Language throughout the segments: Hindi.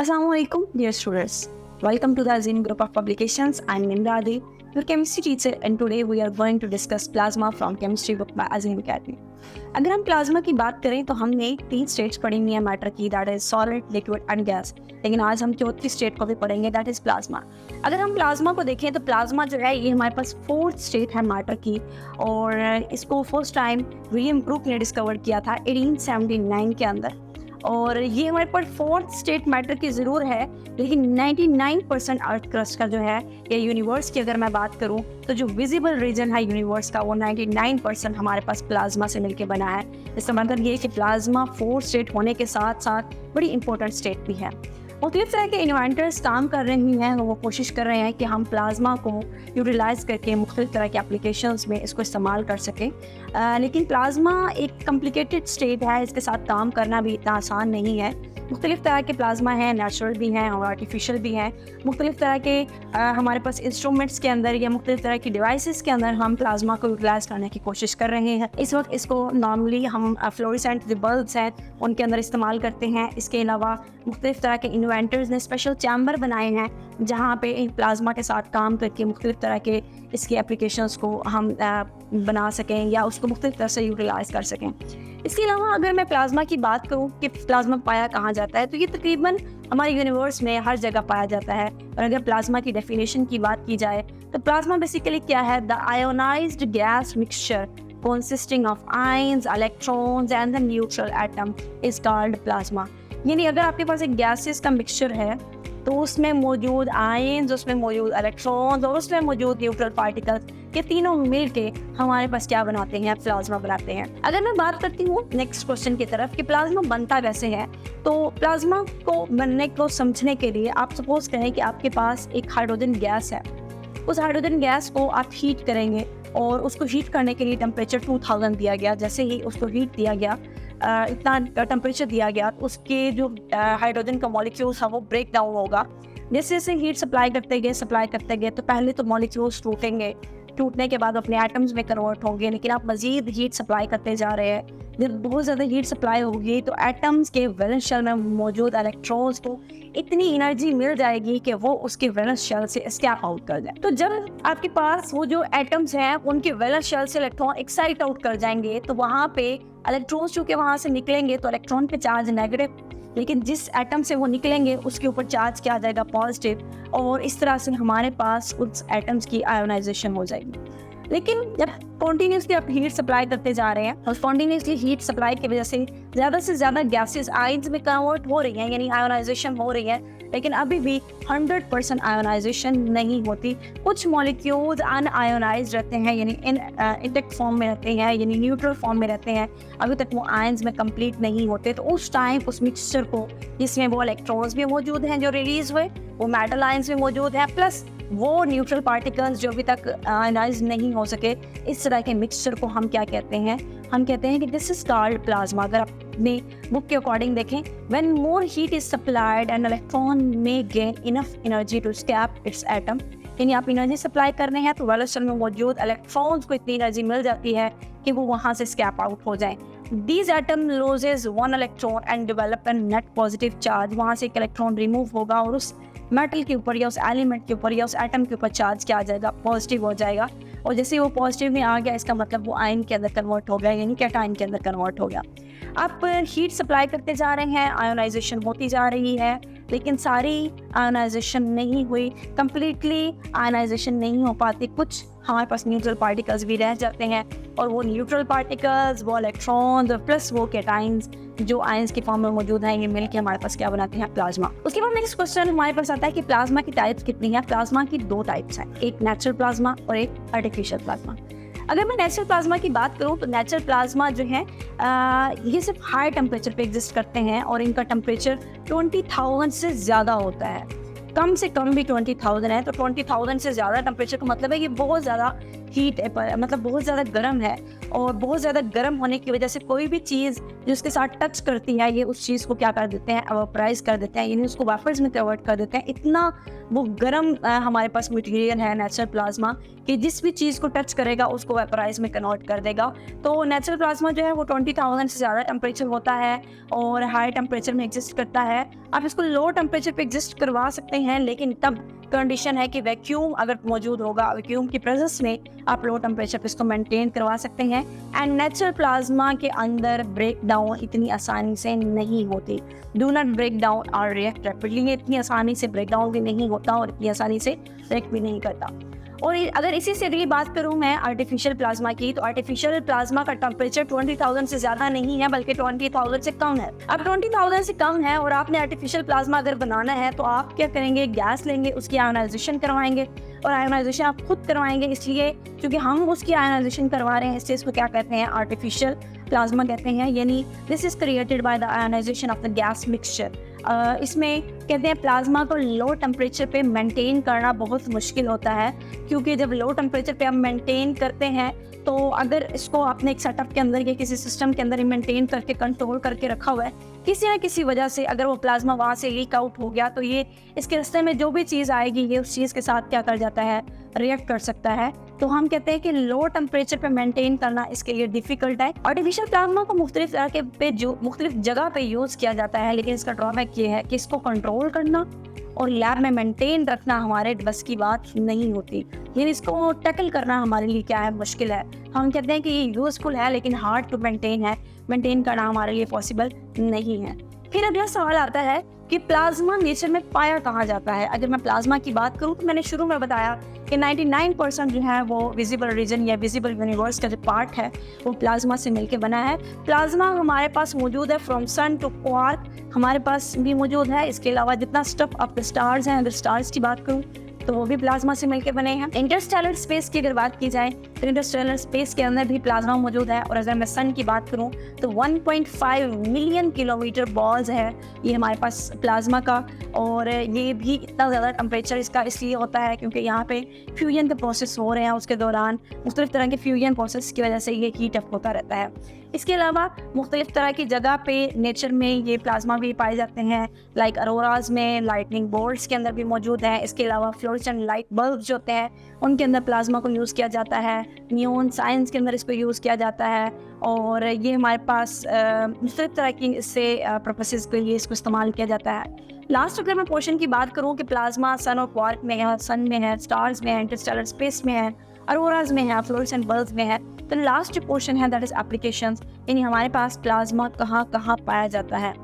Assalamualaikum, dear students. Welcome to the Azin Group of Publications. I'm Nimradi, your chemistry teacher, and today we are going to discuss plasma from chemistry book by Azin Academy. अगर हम प्लाज्मा की बात करें तो हमने 3 स्टेट्स पढ़ी हुई है मैटर की, that is solid, liquid and gas. लेकिन आज हम चौथी स्टेट को भी पढ़ेंगे, दैट इज प्लाज्मा। अगर हम प्लाज्मा को देखें तो प्लाज्मा जो है ये हमारे पास 4th स्टेट है मैटर की, और इसको फर्स्ट टाइम विलियम ब्रूक ने डिस्कवर किया था 1879 के अंदर। और ये हमारे पास 4th स्टेट मैटर की ज़रूर है, लेकिन 99% अर्थ क्रस्ट का जो है या यूनिवर्स की अगर मैं बात करूं तो जो विजिबल रीजन है यूनिवर्स का वो 99% हमारे पास प्लाज्मा से मिलके बना है। इसका मतलब ये कि प्लाज्मा 4 स्टेट होने के साथ साथ बड़ी इंपॉर्टेंट स्टेट भी है। मुख्तलिफ तरह के इन्वेंटर्स काम कर रहे हैं, वो कोशिश कर रहे हैं कि हम प्लाज्मा को यूटिलाइज़ करके मुख्तलिफ तरह के एप्लीकेशंस में इसको इस्तेमाल कर सकें। लेकिन प्लाज्मा एक कॉम्प्लिकेटेड स्टेट है, इसके साथ काम करना भी इतना आसान नहीं है। मुख्तलिफ तरह के प्लाज्मा हैं, नेचुरल भी हैं और आर्टिफिशियल भी हैं। मुख्तलिफ तरह के हमारे पास इंस्ट्रूमेंट्स के अंदर या मुख्तलिफ तरह की डिवाइसेस के अंदर हम प्लाज्मा को यूटिलाइज़ करने की कोशिश कर रहे हैं। इस वक्त इसको नॉर्मली हम फ्लोरेसेंट जो बल्ब्स हैं उनके अंदर इस्तेमाल करते हैं। इसके अलावा मुख्तलिफ तरह के इन्वेंटर्स ने स्पेशल चैम्बर बनाए हैं जहाँ पे प्लाज्मा के साथ काम करके मुख्तलिफ तरह के इसकी एप्लीकेशंस को हम बना सकें या उसको मुख्तलिफ तरह से यूटिलाइज़ कर सकें। इसके अलावा अगर मैं प्लाज्मा की बात करूँ कि प्लाज्मा पाया कहाँ जाता है, तो ये तकरीबन हमारे यूनिवर्स में हर जगह पाया जाता है। और अगर प्लाज्मा की डेफिनेशन की बात की जाए तो प्लाज्मा बेसिकली क्या है? The ionised gas mixture consisting of ions, electrons and the neutral atom is called plasma। यानी अगर आपके पास एक गैसेस का मिक्सचर है तो उसमें मौजूद आयन्स, उसमें मौजूद इलेक्ट्रॉन्स और उसमें मौजूद न्यूट्रल पार्टिकल्स, ये तीनों मिल के हमारे पास क्या बनाते हैं? प्लाज्मा बनाते हैं। अगर मैं बात करती हूँ नेक्स्ट क्वेश्चन की तरफ कि प्लाज्मा बनता कैसे है, तो प्लाज्मा को बनने को समझने के लिए आप सपोज करें कि आपके पास एक हाइड्रोजन गैस है। उस हाइड्रोजन गैस को आप हीट करेंगे और उसको हीट करने के लिए टेम्परेचर 2000 दिया गया। जैसे ही उसको हीट दिया गया, इतना टेम्परेचर दिया गया, तो उसके जो हाइड्रोजन का मॉलिक्यूल्स है वो ब्रेक डाउन होगा। जैसे जैसे हीट सप्लाई करते गए तो पहले तो मॉलिक्यूल्स टूटेंगे, टूटने के बाद अपने एटम्स में कन्वर्ट होंगे। लेकिन आप मज़ीद हीट सप्लाई करते जा रहे हैं, जब बहुत ज़्यादा हीट सप्लाई होगी तो एटम्स के वैलेंस शेल में मौजूद इलेक्ट्रॉन्स को इतनी एनर्जी मिल जाएगी कि वो उसके वैलेंस शेल से एस्केप आउट कर जाए। तो जब आपके पास वो जो एटम्स हैं उनके वैलेंस शेल से इलेक्ट्रॉन एक्साइट आउट कर जाएंगे तो वहाँ पे इलेक्ट्रॉन्स चूँकि वहाँ से निकलेंगे तो इलेक्ट्रॉन पे चार्ज नेगेटिव, लेकिन जिस एटम से वो निकलेंगे उसके ऊपर चार्ज क्या आ जाएगा? पॉजिटिव। और इस तरह से हमारे पास उस एटम्स की आयोनाइजेशन हो जाएगी। लेकिन जब कॉन्टीन्यूसली आप हीट सप्लाई करते जा रहे हैं और कॉन्टीन्यूसली हीट सप्लाई की वजह से ज़्यादा गैसेस आयंस में कन्वर्ट हो रही हैं, यानी आयोनाइजेशन हो रही है, लेकिन अभी भी 100% आयोनाइजेशन नहीं होती। कुछ मॉलिक्यूल्स अनआयोनाइज्ड रहते हैं, यानी इंटेक्ट फॉर्म में रहते हैं, यानी न्यूट्रल फॉर्म में रहते हैं, अभी तक वो आयंस में कंप्लीट नहीं होते। तो उस टाइम उस मिक्सचर को, जिसमें वो इलेक्ट्रॉन्स भी मौजूद हैं जो रिलीज हुए, वो मेटल आयंस भी मौजूद हैं, प्लस वो न्यूट्रल पार्टिकल्स जो अभी तक आयोनाइज नहीं हो सके, इस तरह के मिक्सचर को हम क्या कहते हैं? हम कहते हैं कि दिस इज कॉल्ड प्लाज्मा। अगर अपने बुक के अकॉर्डिंग देखें, when more heat is supplied and electron में gain enough energy to escape its atom, यानी आप एनर्जी सप्लाई कर रहे हैं तो वैलेंस शेल में मौजूद इलेक्ट्रॉन्स को इतनी एनर्जी मिल जाती है कि वो वहाँ से एस्केप आउट हो जाएं। These atom loses one electron and develop a net positive charge। वहाँ से एक इलेक्ट्रॉन रिमूव होगा और उस मेटल के ऊपर या उस एलिमेंट के ऊपर या उस एटम के ऊपर चार्ज क्या आ जाएगा? पॉजिटिव हो जाएगा। और जैसे वो पॉजिटिव में आ गया, इसका मतलब वो आयन के अंदर कन्वर्ट हो गया, यानी कैटायन के अंदर कन्वर्ट हो गया। आप हीट सप्लाई करते जा रहे हैं, आयोनाइजेशन होती जा रही है, लेकिन सारी आयोनाइजेशन नहीं हुई, कंप्लीटली आयोनाइजेशन नहीं हो पाती। कुछ हमारे पास न्यूट्रल पार्टिकल्स भी रह जाते हैं, और वो न्यूट्रल पार्टिकल्स, वो इलेक्ट्रॉन्स और प्लस वो कैटाइंस जो आयंस के फॉर्म में मौजूद हैं, ये मिलकर हमारे पास क्या बनाते हैं? प्लाज्मा। उसके बाद नेक्स्ट क्वेश्चन हमारे पास आता है कि प्लाज्मा की टाइप्स कितनी हैं? प्लाज्मा की 2 टाइप्स हैं, एक नेचुरल प्लाज्मा और एक आर्टिफिशियल प्लाज्मा। अगर मैं नेचुरल प्लाज्मा की बात करूं तो नेचुरल प्लाज्मा जो है ये सिर्फ हाई टेम्परेचर पे एग्जिस्ट करते हैं और इनका टेम्परेचर 20,000 से ज़्यादा होता है। कम से कम भी 20,000 है, तो 20,000 से ज़्यादा टेम्परेचर का मतलब है कि बहुत ज़्यादा हीट है, मतलब बहुत ज़्यादा गर्म है। और बहुत ज़्यादा गर्म होने की वजह से कोई भी चीज़ जो उसके साथ टच करती है, ये उस चीज़ को क्या कर देते हैं? एवापोराइज कर देते हैं, यानी उसको वेपर्स में कन्वर्ट कर देते हैं। इतना वो गर्म हमारे पास मटेरियल है नेचुरल प्लाज्मा कि जिस भी चीज़ को टच करेगा उसको वेपराइज में कन्वर्ट कर देगा। तो नेचुरल प्लाज्मा जो है वो 20,000 से ज़्यादा टेम्परेचर होता है और हाई टेम्परेचर में एग्जिस्ट करता है। आप इसको लो टेम्परेचर पे एग्जिस्ट करवा सकते हैं, लेकिन तब कंडीशन है कि वैक्यूम अगर मौजूद होगा, वैक्यूम की प्रेजेंस में आप लो टेम्परेचर पे इसको मेंटेन करवा सकते हैं। एंड नेचुरल प्लाज्मा के अंदर ब्रेक डाउन इतनी आसानी से नहीं होती। डू नॉट ब्रेक डाउन और रिएक्ट रैपिडली, ये इतनी आसानी से ब्रेक डाउन भी नहीं होता और इतनी आसानी से रिएक्ट भी नहीं करता। और अगर इसी से अगली बात करूं मैं आर्टिफिशियल प्लाज्मा की, तो आर्टिफिशियल प्लाज्मा का टेम्परेचर 20,000 से ज़्यादा नहीं है, बल्कि 20,000 से कम है। अब 20,000 से कम है और आपने आर्टिफिशियल प्लाज्मा अगर बनाना है तो आप क्या करेंगे, गैस लेंगे, उसकी आयोनाइजेशन करवाएंगे। और आयोनाइजेशन आप खुद करवाएंगे इसलिए क्योंकि हम उसकी आयोनाइजेशन करवा रहे हैं, इससे इसको क्या कहते हैं, आर्टिफिशियल प्लाज्मा कहते हैं। यानी this is created by the ionisation of the gas mixture. इसमें कहते हैं प्लाज्मा को लो टेम्परेचर पे मेंटेन करना बहुत मुश्किल होता है, क्योंकि जब लो टेम्परेचर पे हम मेंटेन करते हैं तो अगर इसको आपने एक सेटअप के अंदर या किसी सिस्टम के अंदर मेंटेन करके कंट्रोल करके रखा हुआ है, किसी न किसी वजह से अगर वो प्लाज्मा वहाँ से लीक आउट हो गया तो ये इसके रास्ते में जो भी चीज़ आएगी ये उस चीज़ के साथ क्या कर जाता है, रिएक्ट कर सकता है। तो हम कहते हैं कि लो टेम्परेचर पे मेंटेन करना इसके लिए डिफिकल्ट है। आर्टिफिशियल प्लाज्मा को मुख्तलिफ तरह के पे जो मुख्तलिफ जगह पे यूज़ किया जाता है, लेकिन इसका ड्रॉबैक ये है कि इसको कंट्रोल करना और लैब में मेंटेन रखना हमारे बस की बात नहीं होती। यानी इसको टैकल करना हमारे लिए क्या है, मुश्किल है। हम कहते हैं कि ये यूज़फुल है लेकिन हार्ड टू मेंटेन है, मेंटेन करना हमारे लिए पॉसिबल नहीं है। फिर अगला सवाल आता है कि प्लाज्मा नेचर में पाया कहाँ जाता है। अगर मैं प्लाज्मा की बात करूँ तो मैंने शुरू में बताया कि 99% जो है वो विजिबल रीजन या विजिबल यूनिवर्स का जो पार्ट है वो प्लाज्मा से मिलके बना है। प्लाज्मा हमारे पास मौजूद है फ्रॉम सन टू क्वार्क, हमारे पास भी मौजूद है। इसके अलावा जितना स्टफ ऑफ द स्टार्स हैं, अगर स्टार्स की बात करूँ तो वो भी प्लाज्मा से मिलके बने हैं। इंटरस्टेलर स्पेस की अगर बात की जाए तो इंटरस्टेलर स्पेस के अंदर भी प्लाज्मा मौजूद है। और अगर मैं सन की बात करूं तो 1.5 मिलियन किलोमीटर बॉल्स है ये हमारे पास प्लाज्मा का। और ये भी इतना ज़्यादा टेम्परेचर इसका इसलिए होता है क्योंकि यहाँ पे फ्यूजन के प्रोसेस हो रहे हैं, उसके दौरान मुख्तलिफ तरह के फ्यूजन प्रोसेस की वजह से ये हीट अप होता रहता है। इसके अलावा मुख्तलिफ तरह की जगह पे नेचर में ये प्लाज्मा भी पाए जाते हैं, लाइक अरोराज में, लाइटनिंग बोल्ट्स के अंदर भी मौजूद हैं। इसके अलावा फ्लोरेसेंट लाइट बल्ब जो होते हैं उनके अंदर प्लाज्मा को यूज़ किया जाता है। नियॉन साइंस के अंदर इसको यूज़ किया जाता है। और ये हमारे पास मुख्तलिफ तरह की इससे पर्पसेस के लिए इसको इस्तेमाल किया जाता है। लास्ट अगर मैं पोर्शन की बात करूँ कि प्लाज्मा सन और क्वार्क में है, सन में है, स्टार्स में है, इंटरस्टेलर स्पेस में है, अरोराज में है, फ्लोरेसेंट बल्ब्स में है, तो लास्ट जो पोर्शन है दैट इज एप्लीकेशंस, यानी हमारे पास प्लाज्मा कहाँ कहाँ पाया जाता है।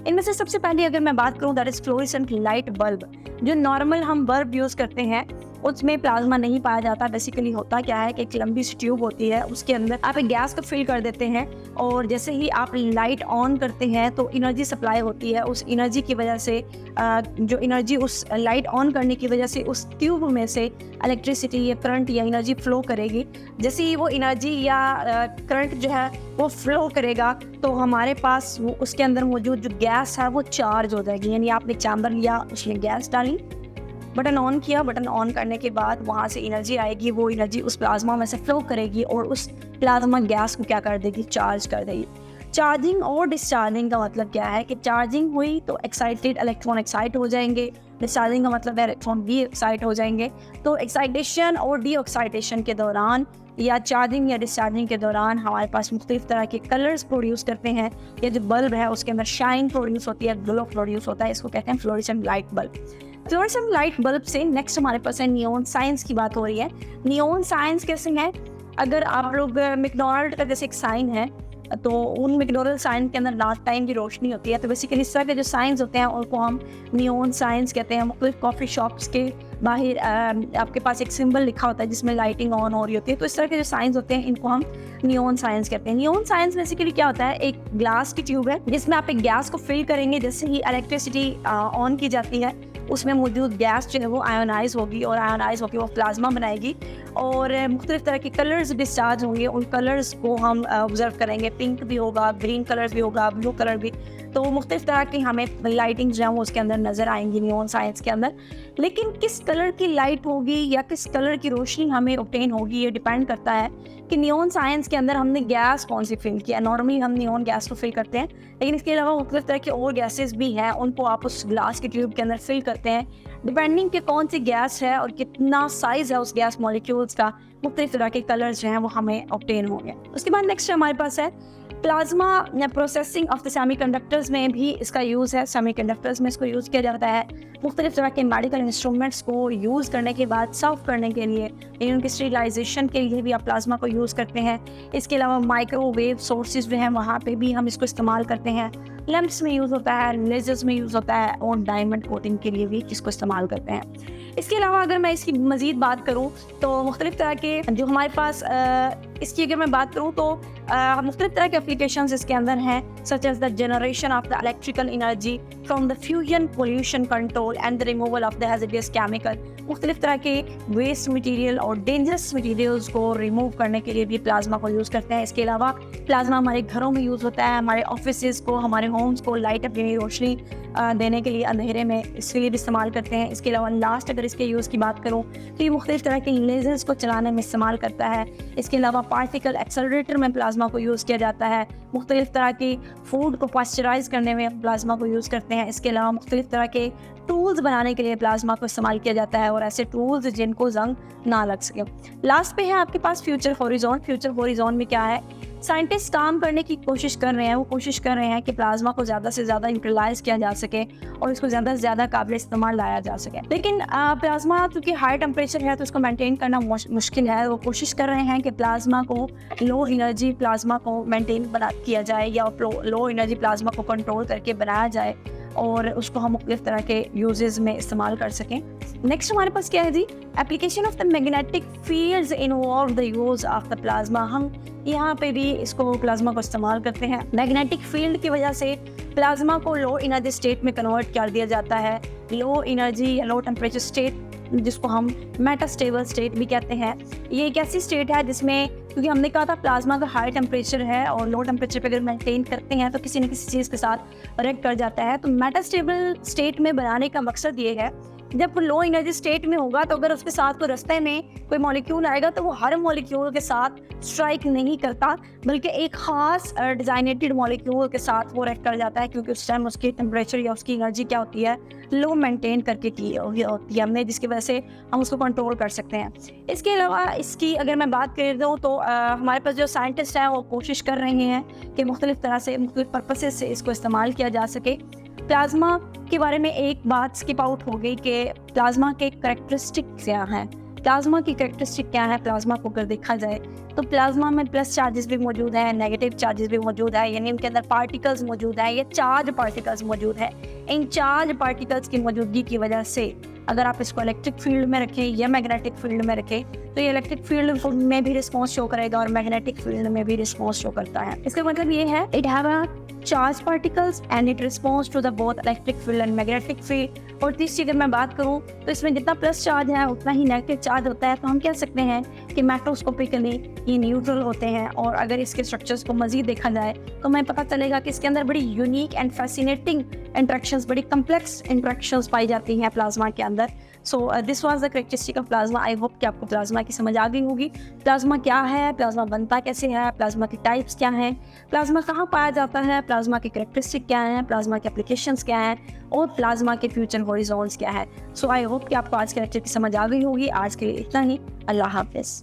इनमें से सबसे पहले अगर मैं बात करूँ that is fluorescent light bulb. जो नॉर्मल हम बल्ब यूज़ करते हैं उसमें प्लाज्मा नहीं पाया जाता। बेसिकली होता क्या है कि एक लंबी सी ट्यूब होती है, उसके अंदर आप एक गैस को फिल कर देते हैं और जैसे ही आप लाइट ऑन करते हैं तो एनर्जी सप्लाई होती है। उस एनर्जी की वजह से जो एनर्जी उस लाइट ऑन करने की वजह से उस ट्यूब में से इलेक्ट्रिसिटी या करंट या एनर्जी फ्लो करेगी। जैसे ही वो एनर्जी या करंट जो है वो फ्लो करेगा तो हमारे पास वो उसके अंदर मौजूद जो गैस है वो चार्ज हो जाएगी। यानी आपने चैम्बर लिया, उसमें गैस डाली, बटन ऑन किया, बटन ऑन करने के बाद वहाँ से एनर्जी आएगी, वो एनर्जी उस प्लाज्मा में से फ्लो करेगी और उस प्लाज्मा गैस को क्या कर देगी, चार्ज कर देगी। चार्जिंग और डिस्चार्जिंग का मतलब क्या है कि चार्जिंग हुई तो एक्साइटेड इलेक्ट्रॉन एक्साइट हो जाएंगे, डिस्चार्जिंग का मतलब है इलेक्ट्रॉन भी एक्साइट हो जाएंगे। तो एक्साइटेशन और डी एक्साइटेशन के दौरान या चार्जिंग या डिस्चार्जिंग के दौरान हमारे पास मुख्तलिफ तरह के कलर्स प्रोड्यूस करते हैं। ये जो बल्ब है उसके अंदर शाइन प्रोड्यूस होती है, ग्लो प्रोड्यूस होता है, इसको कहते हैं fluorescent light bulb. Fluorescent light bulb से नेक्स्ट हमारे पास है नियॉन साइंस की बात हो रही है। नियॉन साइंस कैसे है, अगर आप लोग मैकडॉनल्ड का जैसे एक साइन है तो उन मैकडॉनल्ड साइन के अंदर नाइट टाइम की रोशनी होती है, तो बेसिकली इस तरह के जो साइंस होते हैं उनको हम नियॉन साइंस कहते हैं। मुख्तलिफ कॉफ़ी शॉप्स के बाहर आपके पास एक सिंबल लिखा होता है जिसमें लाइटिंग ऑन हो रही होती है, तो इस तरह के जो साइंस होते हैं इनको हम नियॉन साइंस कहते हैं। नियॉन साइंस बेसिकली क्या होता है, एक ग्लास की ट्यूब है जिसमें आप एक गैस को फिल करेंगे। जैसे ही इलेक्ट्रिसिटी ऑन की जाती है उसमें मौजूद गैस जो है वो आयोनाइज होगी और आयोनाइज होकर वो प्लाज्मा बनाएगी और मुख्तलिफ तरह के कलर्स डिस्चार्ज होंगे। उन कलर्स को हम ऑब्जर्व करेंगे, पिंक भी होगा, ग्रीन कलर भी होगा, ब्लू कलर भी। तो मुख्तलिफ तरह की हमें लाइटिंग जो है वो उसके अंदर नज़र आएंगी नियॉन साइंस के अंदर। लेकिन किस कलर की लाइट होगी या किस कलर की रोशनी हमें ऑब्टेन होगी ये डिपेंड करता है कि नियॉन साइंस के अंदर हमने गैस कौन सी फिल किया। नॉर्मली हम नियॉन गैस को फिल करते हैं, लेकिन इसके अलावा मुख्तलिफ तरह के और गैसेस भी हैं, उनको आप उस ग्लास की ट्यूब के अंदर फिल करते हैं। डिपेंडिंग कि कौन सी गैस है और कितना साइज़ है उस गैस मॉलिक्यूल्स का, मुख्तलिफ तरह के कलर्स जो हैं वो हमें ऑब्टेन होंगे। उसके बाद नेक्स्ट हमारे पास है plasma processing of the semiconductors में भी इसका यूज़ है। सेमीकंडक्टर्स में इसको यूज़ किया जाता है मुख्तलिफ तरह के मेडिकल इंस्ट्रूमेंट्स को यूज़ करने के बाद साफ़ करने के लिए, उनकी स्टेरिलाइजेशन के लिए भी आप प्लाज्मा को यूज़ करते हैं। इसके अलावा माइक्रोवेव सोर्सेज जो हैं वहाँ पे भी हम इसको इस्तेमाल करते हैं। लैंप्स में यूज़ होता है, लेजर्स में यूज़ होता है और डायमंड कोटिंग के लिए भी इसको इस्तेमाल करते हैं। इसके अलावा अगर मैं इसकी मज़ीद बात करूँ तो मुख्तलिफ तरह के जो हमारे पास इसकी अगर मैं बात करूँ तो मुख्तलिफ तरह के एप्लीकेशंस इसके अंदर हैं, such as the generation of the electrical energy from the fusion pollution control and the removal of the hazardous chemical. मुख्तलिफ तरह के वेस्ट मटीरियल और डेंजरस मटीरियल्स को रिमूव करने के लिए भी प्लाज्मा को यूज़ करते हैं। इसके अलावा प्लाज्मा हमारे घरों में यूज़ होता है, हमारे ऑफिस को, हमारे होम्स को लाइट अपनी रोशनी देने के लिए अंधेरे में इसके लिए भी इस्तेमाल करते हैं। इसके अलावा लास्ट अगर इसके यूज़ की बात करूँ तो ये मुख्तलिफ तरह के लेजर्स को चलाने में इस्तेमाल करता है। इसके अलावा पार्टिकल एक्सेलरेटर में प्लाज्मा को यूज़ किया जाता है। मुख्तलिफ तरह की फूड को पास्चराइज करने में प्लाज्मा को यूज़ करते हैं। इसके अलावा मुख्तलिफ तरह के टूल्स बनाने के लिए प्लाज्मा को इस्तेमाल किया जाता है और ऐसे टूल्स जिनको जंग ना लग सके। लास्ट पे है आपके पास फ्यूचर हॉरिजॉन। फ्यूचर हॉरिजॉन में क्या है, साइंटिस्ट काम करने की कोशिश कर रहे हैं, वो कोशिश कर रहे हैं कि प्लाज्मा को ज़्यादा से ज़्यादा यूटिलाइज़ किया जा सके और इसको ज़्यादा से ज़्यादा काबिल इस्तेमाल लाया जा सके। लेकिन प्लाज्मा क्योंकि हाई टेम्परेचर है तो उसको मेंटेन करना मुश्किल है। वो कोशिश कर रहे हैं कि प्लाज्मा को लो एनर्जी प्लाज्मा को मेंटेन किया जाए या लो एनर्जी प्लाज्मा को कंट्रोल करके बनाया जाए और उसको हम मुख्तलिफ तरह के यूजेस में इस्तेमाल कर सकें। नेक्स्ट हमारे पास क्या है जी, application of the magnetic fields involve the use of the plasma. हम यहाँ पे भी इसको प्लाज्मा को इस्तेमाल करते हैं। मैग्नेटिक फील्ड की वजह से प्लाज्मा को लो एनर्जी स्टेट में कन्वर्ट कर दिया जाता है। लो एनर्जी या लो टेम्परेचर स्टेट जिसको हम मेटास्टेबल स्टेट भी कहते हैं, ये एक ऐसी स्टेट है जिसमें, क्योंकि हमने कहा था प्लाज्मा का हाई टेम्परेचर है और लो टेम्परेचर पे अगर मेंटेन करते हैं तो किसी न किसी चीज़ के साथ रिएक्ट कर जाता है। तो मेटास्टेबल स्टेट में बनाने का मकसद ये है, जब वो लो एनर्जी स्टेट में होगा तो अगर उसके साथ कोई रास्ते में कोई मॉलिक्यूल आएगा तो वो हर मॉलिक्यूल के साथ स्ट्राइक नहीं करता, बल्कि एक ख़ास डिजाइनेटेड मॉलिक्यूल के साथ वो रिएक्ट कर जाता है, क्योंकि उस टाइम उसकी टेम्परेचर या उसकी एनर्जी क्या होती है, लो मेंटेन करके की होती है हमने, जिसकी वजह से हम उसको कंट्रोल कर सकते हैं। इसके अलावा इसकी अगर मैं बात कर दूँ तो हमारे पास जो साइंटिस्ट हैं वो कोशिश कर रहे हैं कि मुख्तलिफ तरह से मुख्तलिफ पर्पसेस से इसको इस्तेमाल किया जा सके। प्लाज्मा के बारे में एक बात स्किप आउट हो गई कि प्लाज्मा के करैक्टरिस्टिक क्या हैं। प्लाज्मा की करैक्टरिस्टिक क्या है, प्लाज्मा को अगर देखा जाए तो प्लाज्मा में प्लस चार्जेस भी मौजूद हैं, नेगेटिव चार्जेस भी मौजूद है, यानी उनके अंदर पार्टिकल्स मौजूद हैं, ये चार्ज पार्टिकल्स मौजूद है। इन चार्ज पार्टिकल्स की मौजूदगी की वजह से अगर आप इसको इलेक्ट्रिक फील्ड में रखें या मैग्नेटिक फील्ड में रखें तो ये इलेक्ट्रिक फील्ड में भी रिस्पॉन्स शो करेगा और मैग्नेटिक फील्ड में भी रिस्पॉन्स शो करता है। इसका मतलब ये है, it have a charge particles and it response to the both electric field and magnetic field. और तीसरी अगर मैं बात करूँ तो इसमें जितना प्लस चार्ज है उतना ही नेगेटिव चार्ज होता है। तो हम कह सकते हैं कि मैक्रोस्कोपिकली ये न्यूट्रल होते हैं। और अगर इसके स्ट्रक्चर्स को मजीद देखा जाए तो हमें पता चलेगा कि इसके अंदर बड़ी यूनिक एंड फैसिनेटिंग इंट्रैक्शंस, बड़ी कम्प्लेक्स इंट्रैक्शंस पाई जाती हैं प्लाज्मा के अंदर। So this was the characteristic of plasma. I hope कि आपको प्लाज्मा की समझ आ गई होगी। प्लाज्मा क्या है, प्लाज्मा बनता कैसे है, प्लाज्मा के टाइप्स क्या हैं, प्लाज्मा कहाँ पाया जाता है, प्लाज्मा के कैरेक्टरिस्टिक क्या हैं, प्लाज्मा के एप्लीकेशंस क्या हैं और प्लाज्मा के फ्यूचर हॉरिजॉन्स क्या है। सो आई होप कि आपको आज के लेक्चर की समझ आ गई होगी। आज के लिए इतना ही। अल्लाह हाफिज़।